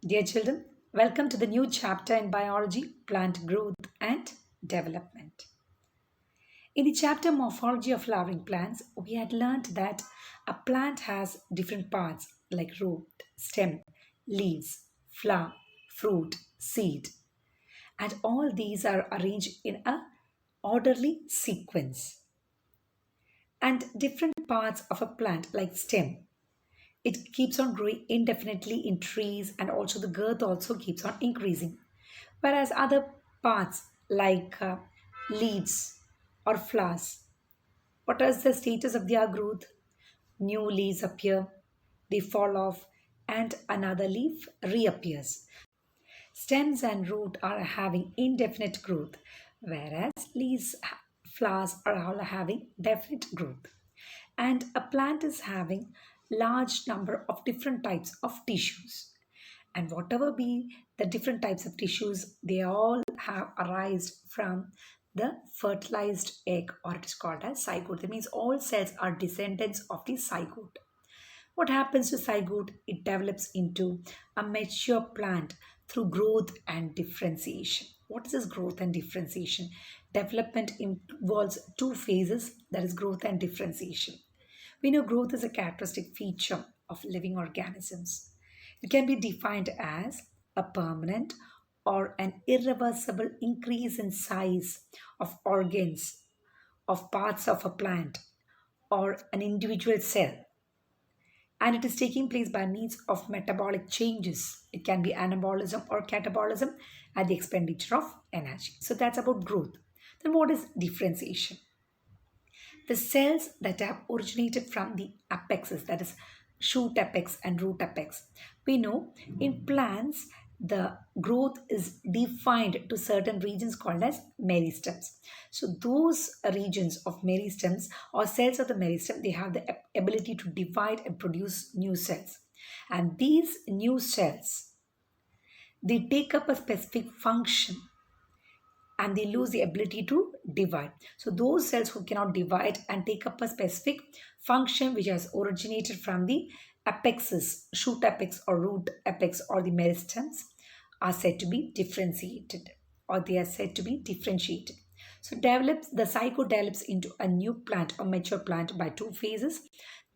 Dear children, welcome to the new chapter in biology, plant growth and development. In the chapter Morphology of Flowering Plants, we had learned that a plant has different parts like root, stem, leaves, flower, fruit, seed, and all these are arranged in a orderly sequence. And different parts of a plant like stem, it keeps on growing indefinitely in trees, and also the girth also keeps on increasing, whereas other parts like leaves or flowers, what is the status of their growth? New leaves appear, they fall off, and another leaf reappears. Stems and root are having indefinite growth, whereas leaves, flowers are all having definite growth. And a plant is having large number of different types of tissues. And whatever be the different types of tissues, they all have arisen from the fertilized egg, or it is called as zygote. That means all cells are descendants of the zygote. What happens to zygote? It develops into a mature plant through growth and differentiation. What is this growth and differentiation? Development involves two phases, that is growth and differentiation. We know growth is a characteristic feature of living organisms. It can be defined as a permanent or an irreversible increase in size of organs, of parts of a plant, or an individual cell, and it is taking place by means of metabolic changes. It can be anabolism or catabolism at the expenditure of energy. So that's about growth. Then what is differentiation? The cells that have originated from the apexes, that is shoot apex and root apex. We know in plants the growth is defined to certain regions called as meristems. So those regions of meristems or cells of the meristem, they have the ability to divide and produce new cells. And these new cells, they take up a specific function and they lose the ability to divide. So those cells who cannot divide and take up a specific function which has originated from the apexes, shoot apex or root apex or the meristems, are said to be differentiated, or they are said to be differentiated. So develops the zygote develops into a new plant or mature plant by two phases,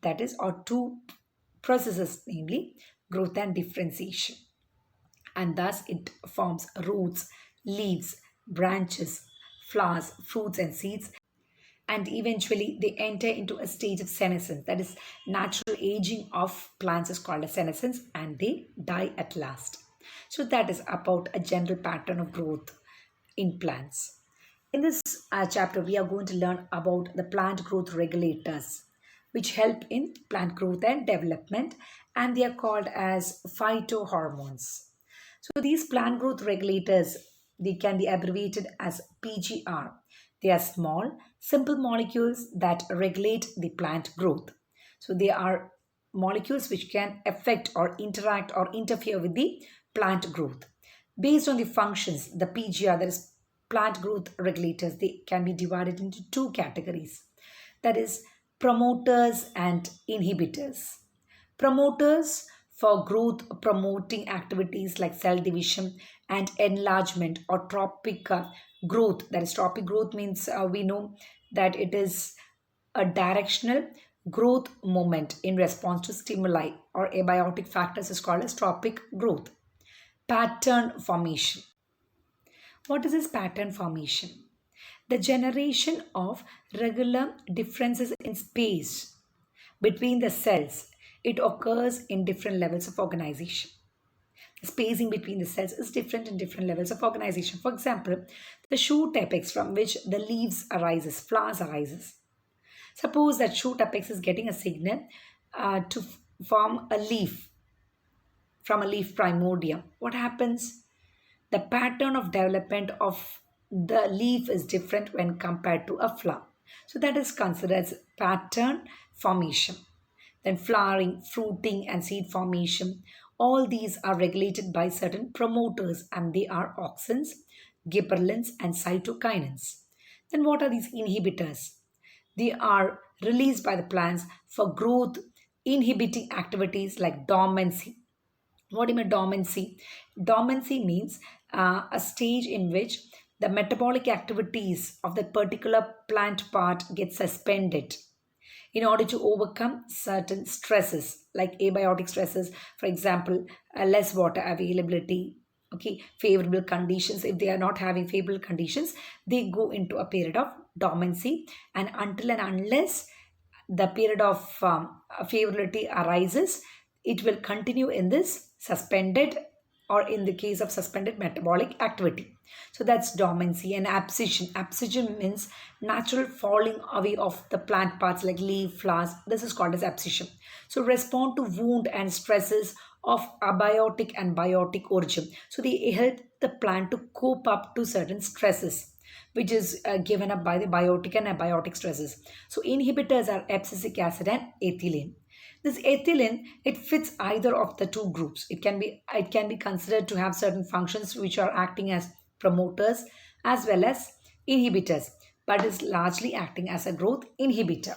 that is, or two processes, namely growth and differentiation, and thus it forms roots, leaves, branches, flowers, fruits, and seeds. And eventually, they enter into a stage of senescence, that is, natural aging of plants is called as senescence, and they die at last. So, that is about a general pattern of growth in plants. In this chapter, we are going to learn about the plant growth regulators, which help in plant growth and development, and they are called as phytohormones. So these plant growth regulators, they can be abbreviated as PGR. They are small, simple molecules that regulate the plant growth. So they are molecules which can affect or interact or interfere with the plant growth. Based on the functions, the PGR, that is plant growth regulators, they can be divided into two categories. That is promoters and inhibitors. Promoters for growth promoting activities like cell division and enlargement, or tropic growth. That is, tropic growth means we know that it is a directional growth moment in response to stimuli or abiotic factors, is called as tropic growth. Pattern formation. What is this pattern formation? The generation of regular differences in space between the cells. It occurs in different levels of organization. The spacing between the cells is different in different levels of organization. For example, the shoot apex from which the leaves arises, flowers arises. Suppose that shoot apex is getting a signal to form a leaf from a leaf primordium. What happens? The pattern of development of the leaf is different when compared to a flower. So that is considered as pattern formation. Then flowering, fruiting, and seed formation. All these are regulated by certain promoters, and they are auxins, gibberellins, and cytokinins. Then what are these inhibitors? They are released by the plants for growth inhibiting activities like dormancy. What do you mean dormancy? Dormancy means a stage in which the metabolic activities of that particular plant part get suspended in order to overcome certain stresses like abiotic stresses, for example, less water availability, okay, favorable conditions. If they are not having favorable conditions, they go into a period of dormancy, and until and unless the period of favorability arises, it will continue in this suspended, or in the case of suspended metabolic activity. So that's dormancy. And abscission. Abscission means natural falling away of the plant parts like leaf, flowers. This is called as abscission. So respond to wound and stresses of abiotic and biotic origin. So they help the plant to cope up to certain stresses which is given up by the biotic and abiotic stresses. So inhibitors are abscisic acid and ethylene. This ethylene, it fits either of the two groups. It can be considered to have certain functions which are acting as promoters as well as inhibitors, but is largely acting as a growth inhibitor.